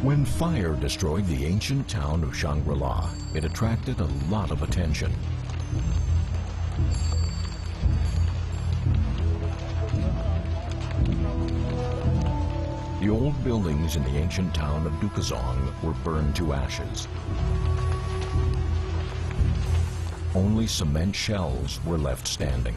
When fire destroyed the ancient town of Shangri-La, it attracted a lot of attention. The old buildings in the ancient town of Dukazong were burned to ashes. Only cement shells were left standing.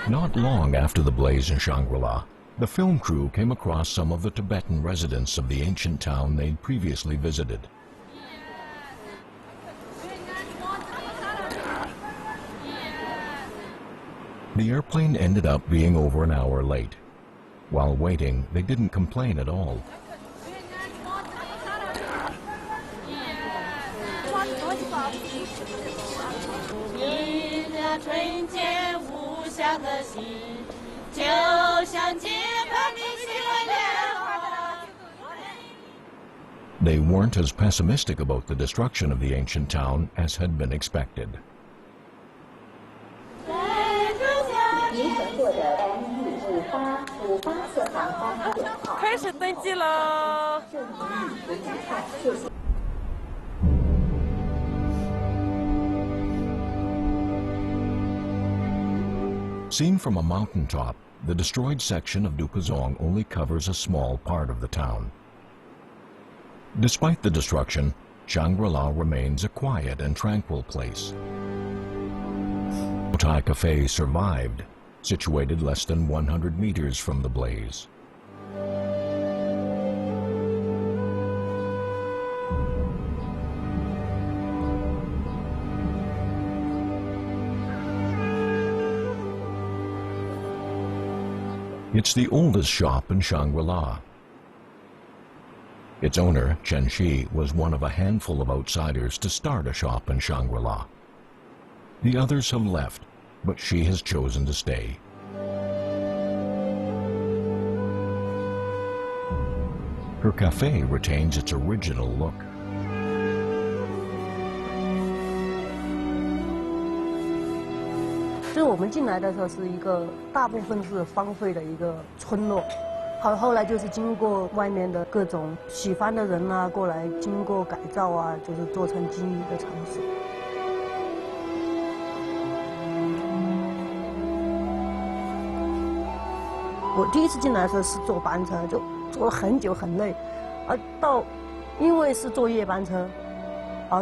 Not long after the blaze in Shangri-La, the film crew came across some of the Tibetan residents of the ancient town they'd previously visited. The airplane ended up being over an hour late. While waiting, they didn't complain at all. They weren't as pessimistic about the destruction of the ancient town as had been expected. Seen from a mountaintop, the destroyed section of Dukazong only covers a small part of the town. Despite the destruction, Shangri-La remains a quiet and tranquil place. Thai Cafe survived, situated less than 100 meters from the blaze. It's the oldest shop in Shangri-La. Its owner, Chen Shi, was one of a handful of outsiders to start a shop in Shangri-La. The others have left, but she has chosen to stay. Her cafe retains its original look. 就是我们进来的时候是一个大部分是荒废的一个村落，后来就是经过外面的各种喜欢的人啊过来，经过改造啊，就是做成今日的城市。我第一次进来的时候是坐班车，就坐了很久很累，因为是坐夜班车。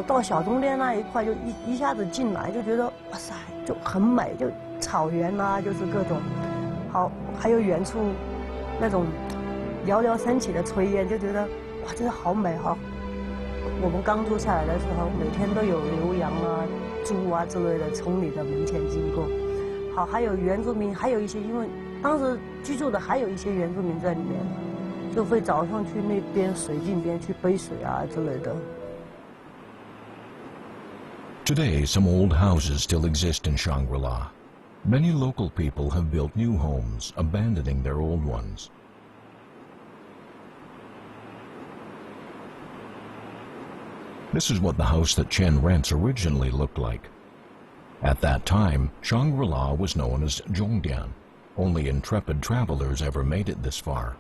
到小中间那一块就一下子进来就觉得哇塞就很美，就草原啊，就是各种好，还有远处那种寥寥升起的炊烟，就觉得哇真的好美哈。我们刚住下来的时候，每天都有牛羊啊、猪啊之类的从你的门前经过。好，还有原住民，还有一些因为当时居住的还有一些原住民在里面，就会早上去那边水井边去背水啊之类的。 Today, some old houses still exist in Shangri-La. Many local people have built new homes, abandoning their old ones. This is what the house that Chen rents originally looked like. At that time, Shangri-La was known as Zhongdian. Only intrepid travelers ever made it this far.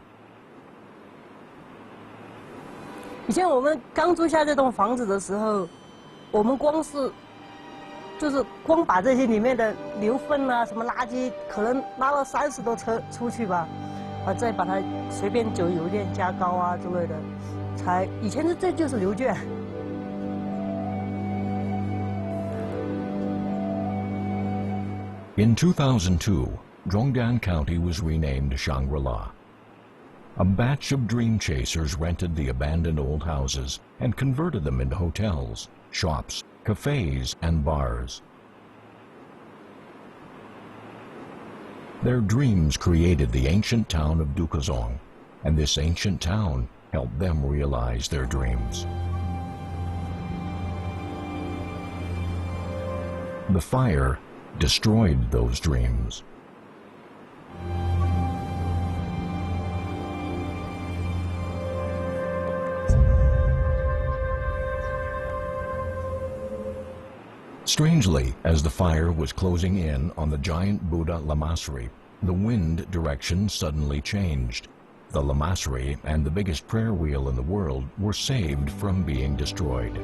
以前我们刚租下这栋房子的时候。 我们就是光把这些里面的牛粪啊、什么垃圾，可能拉了30多车出去吧，再把它随便走邮件加高啊之类的，以前这就是牛圈。In 2002, Zhongdian County was renamed Shangri-La. A batch of dream chasers rented the abandoned old houses and converted them into hotels, shops, cafes, and bars. Their dreams created the ancient town of Dukazong, and this ancient town helped them realize their dreams. The fire destroyed those dreams. Strangely, as the fire was closing in on the giant Buddha Lamassery, the wind direction suddenly changed. The Lamassery and the biggest prayer wheel in the world were saved from being destroyed.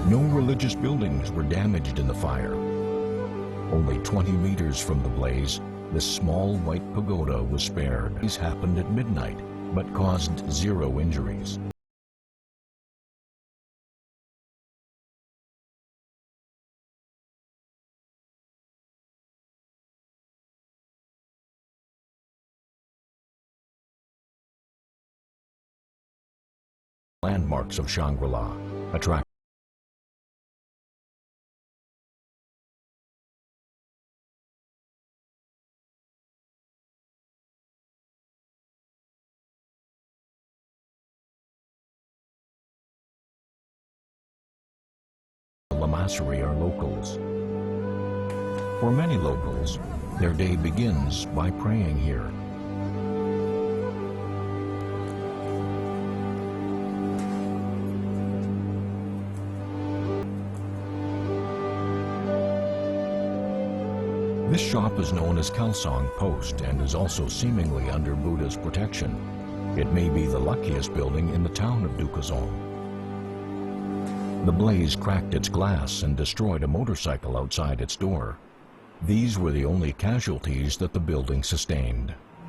No religious buildings were damaged in the fire. Only 20 meters from the blaze, this small white pagoda was spared. These happened at midnight, but caused 0 injuries. Landmarks of Shangri-La attract Lamassery are locals. For many locals, their day begins by praying here. This shop is known as Kelsong Post and is also seemingly under Buddha's protection. It may be the luckiest building in the town of Dukazong. The blaze cracked its glass and destroyed a motorcycle outside its door. These were the only casualties that the building sustained.95%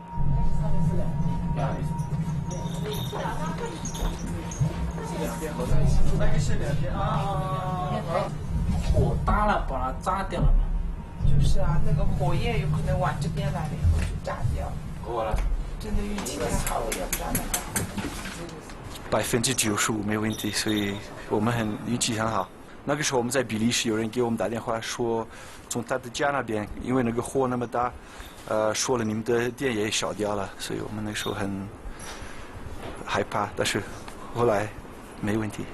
没问题，所以我们很运气很好。那个时候我们在比利时，有人给我们打电话说，从他的家那边，因为那个火那么大，说了你们的店也烧掉了，所以我们那时候很害怕，但是后来没问题。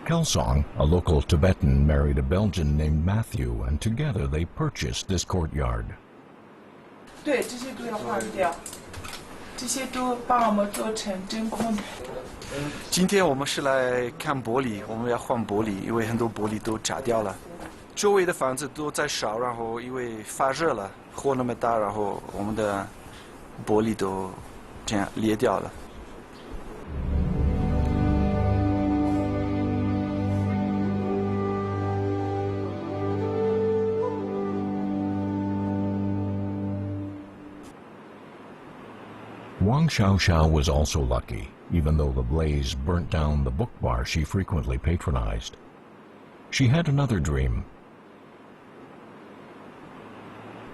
Kelsong, a local Tibetan, married a Belgian named Matthew, and together they purchased this courtyard. 对，这些都要换掉，这些都帮我们做成真空的。今天我们是来看玻璃，我们要换玻璃，因为很多玻璃都炸掉了。周围的房子都在烧，然后因为发热了，火那么大，然后我们的玻璃都这样裂掉了。Wang Xiaoxiao was also lucky, even though the blaze burnt down the book bar she frequently patronized. She had another dream.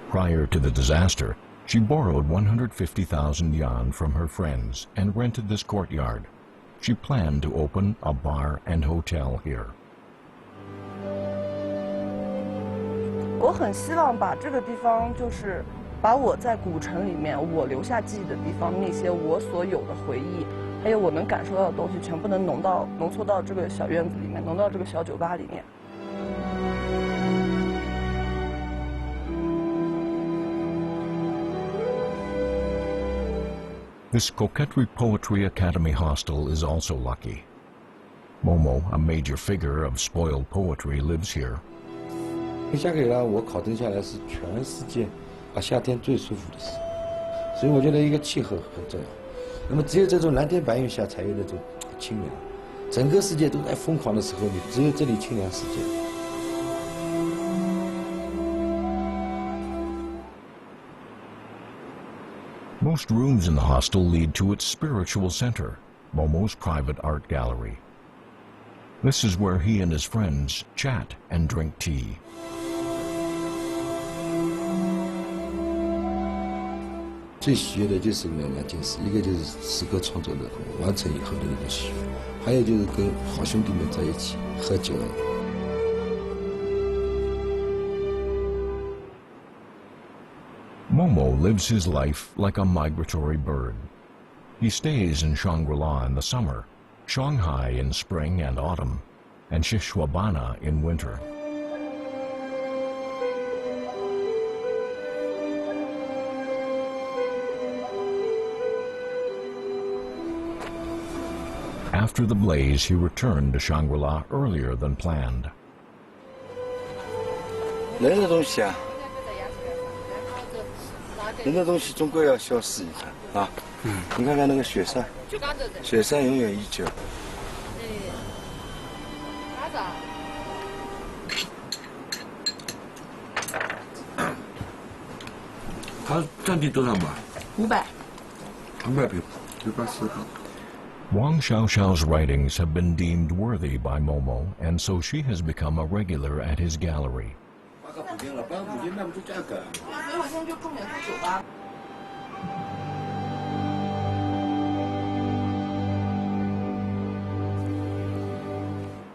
Prior to the disaster, she borrowed 150,000 yuan from her friends and rented this courtyard. She planned to open a bar and hotel here. 我很希望把这个地方，就是把我在古城里面我留下记忆的地方，那些我所有的回忆，还有我能感受到的东西，全部能浓缩到这个小院子里面，浓到这个小酒吧里面。This Coquetry Poetry Academy hostel is also lucky. Momo, a major figure of spoiled poetry, lives here. 香格里拉我考证下来是全世界夏天最舒服的事，所以我觉得一个气候很重要。那么只有这种蓝天白云下才有那种清凉。整个世界都在疯狂的时候，你只有这里清凉世界。Most rooms in the hostel lead to its spiritual center, Momo's private art gallery. This is where he and his friends chat and drink tea. 最喜悦的就是两件事，一个就是诗歌创作的完成以后的那种喜悦，还有就是跟好兄弟们在一起喝酒。Momo lives his life like a migratory bird. He stays in Shangri-La in the summer, Shanghai in spring and autumn, and Shishwabana in winter. After the blaze, he returned to Shangri-La earlier than planned. 人的东西啊，人的东西终归要消失一下啊。你看看那个雪山，雪山永远依旧。它占地多少码500。500平，180平。 Wang Xiaoxiao's writings have been deemed worthy by Momo, and so she has become a regular at his gallery.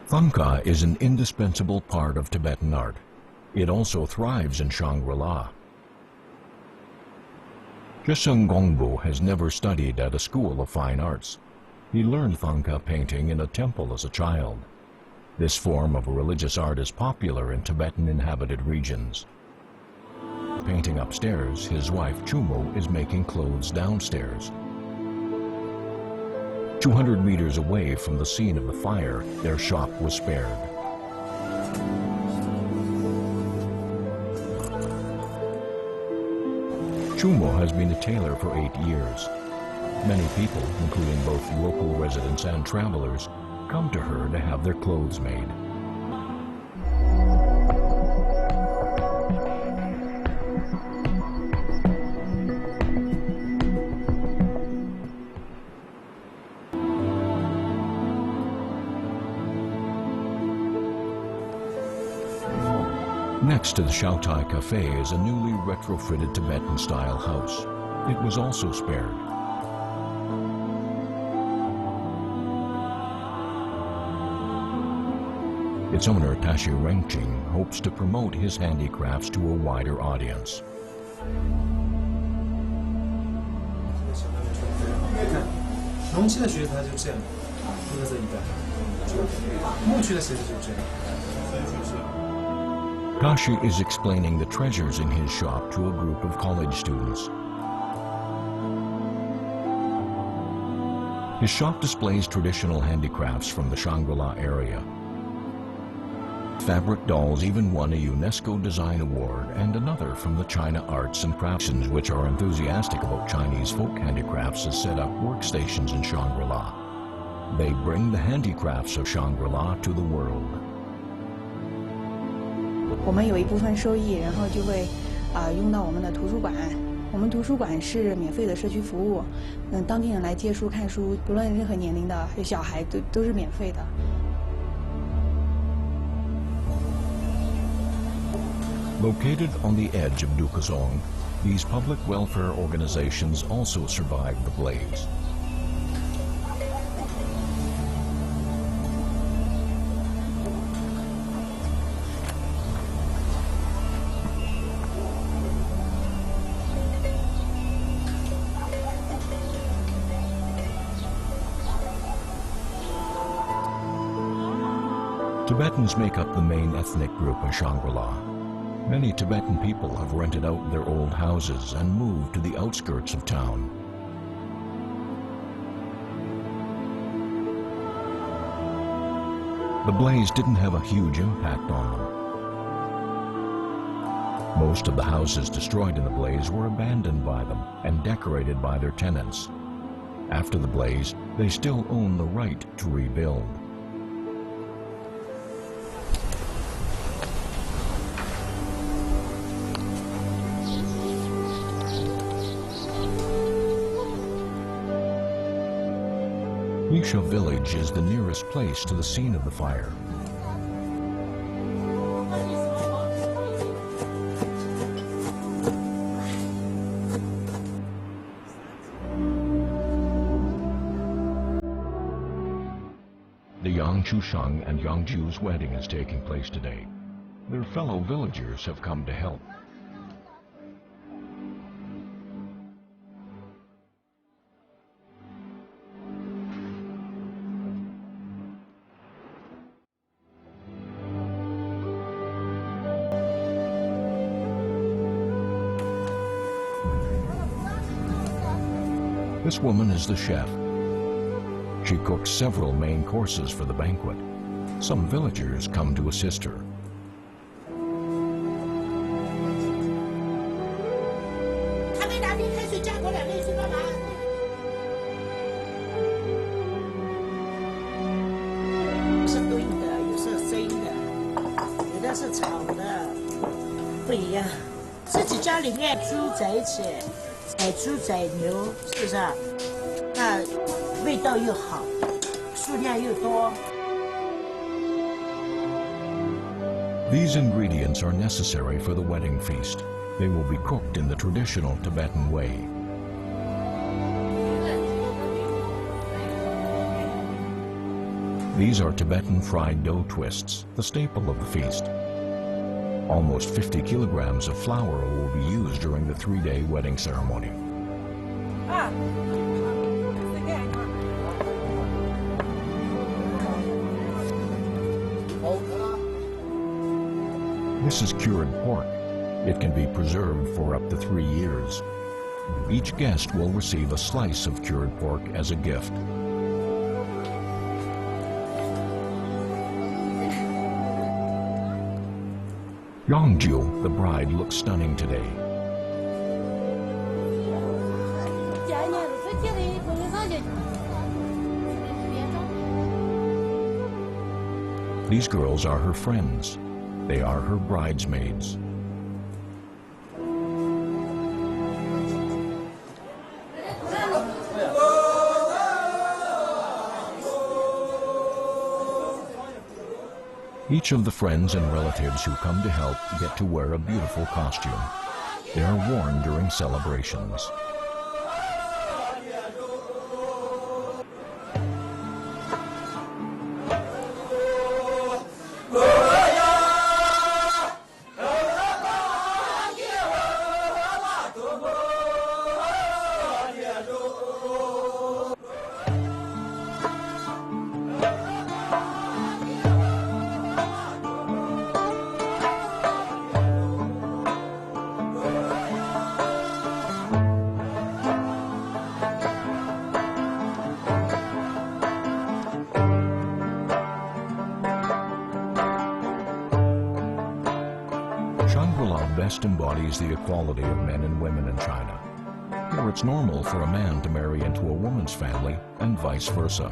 Thangka is an indispensable part of Tibetan art. It also thrives in Shangri-La. Jisung Gongbu has never studied at a school of fine arts. He learned Thangka painting in a temple as a child. This form of religious art is popular in Tibetan inhabited regions. Painting upstairs, his wife Chumo is making clothes downstairs. 200 meters away from the scene of the fire, their shop was spared. Chumo has been a tailor for 8 years. Many people, including both local residents and travelers, come to her to have their clothes made. Next to the Shaotai Cafe is a newly retrofitted Tibetan-style house. It was also spared. Its owner, Tashi Rengqing, hopes to promote his handicrafts to a wider audience. Tashi is explaining the treasures in his shop to a group of college students. His shop displays traditional handicrafts from the Shangri-La area. Fabric dolls even won a UNESCO Design Award and another from the China Arts and Crafts, which are enthusiastic about Chinese folk handicrafts, has set up workstations in Shangri-La. They bring the handicrafts of Shangri-La to the world. 我们有一部分收益，然后就会用到我们的图书馆。我们图书馆是免费的社区服务，当地人来借书看书，不论任何年龄的小孩都是免费的。 Located on the edge of Dukazong, these public welfare organizations also survived the blaze. Tibetans make up the main ethnic group in Shangri-La. Many Tibetan people have rented out their old houses and moved to the outskirts of town. The blaze didn't have a huge impact on them. Most of the houses destroyed in the blaze were abandoned by them and decorated by their tenants. After the blaze, they still own the right to rebuild. Misha village is the nearest place to the scene of the fire. The Yang Chusheng and Yang Ju's wedding is taking place today. Their fellow villagers have come to help. This woman is the chef. She cooks several main courses for the banquet. Some villagers come to assist her. These ingredients are necessary for the wedding feast. They will be cooked in the traditional Tibetan way. These are Tibetan fried dough twists, the staple of the feast. Almost 50 kilograms of flour will be used during the 3-day wedding ceremony. This is cured pork. It can be preserved for up to 3 years. Each guest will receive a slice of cured pork as a gift. Yangju, the bride, looks stunning today. These girls are her friends. They are her bridesmaids. Each of the friends and relatives who come to help get to wear a beautiful costume. They are worn during celebrations. Shangri-La best embodies the equality of men and women in China. Here it's normal for a man to marry into a woman's family and vice versa.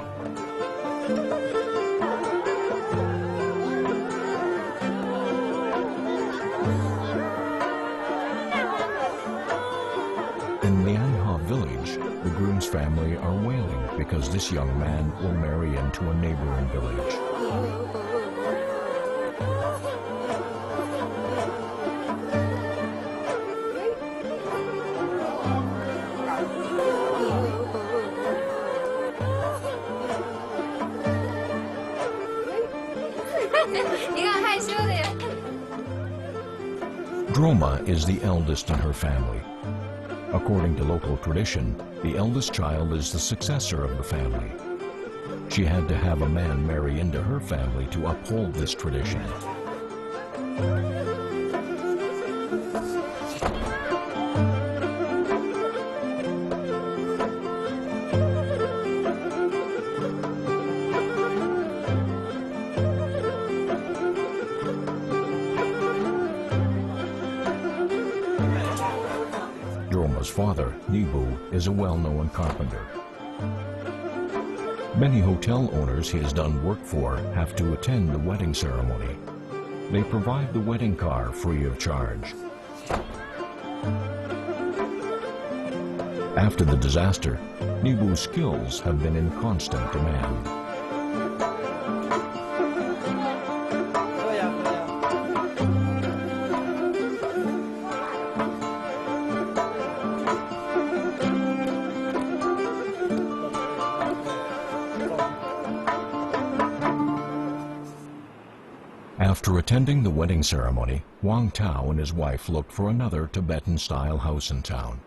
In Lianhe village, the groom's family are wailing because this young man will marry into a neighboring village. Droma is the eldest in her family. According to local tradition, the eldest child is the successor of the family. She had to have a man marry into her family to uphold this tradition. Droma's father, Nibu, is a well-known carpenter. Many hotel owners he has done work for have to attend the wedding ceremony. They provide the wedding car free of charge. After the disaster, Nibu's skills have been in constant demand. After attending the wedding ceremony, Wang Tao and his wife looked for another Tibetan-style house in town.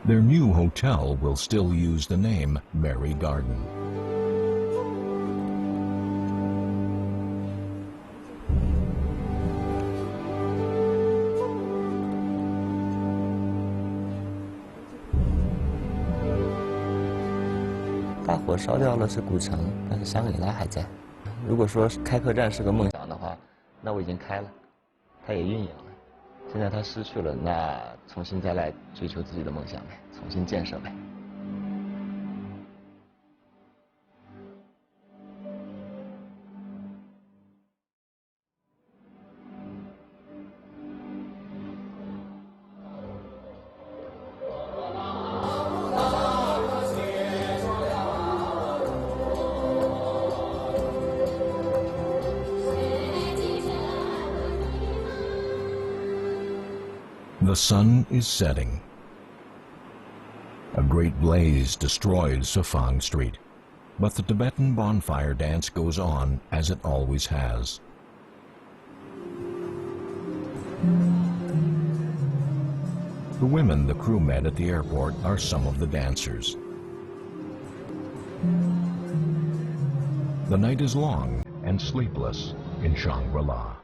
Their new hotel will still use the name Mary Garden.大火烧掉了是古城，但是香格里拉还在。如果说开客栈是个梦想的话，那我已经开了，它也运营了。现在它失去了，那重新再来追求自己的梦想呗，重新建设呗。The sun is setting. A great blaze destroyed Sufang Street, but the Tibetan bonfire dance goes on as it always has. The women the crew met at the airport are some of the dancers. The night is long and sleepless in Shangri-La.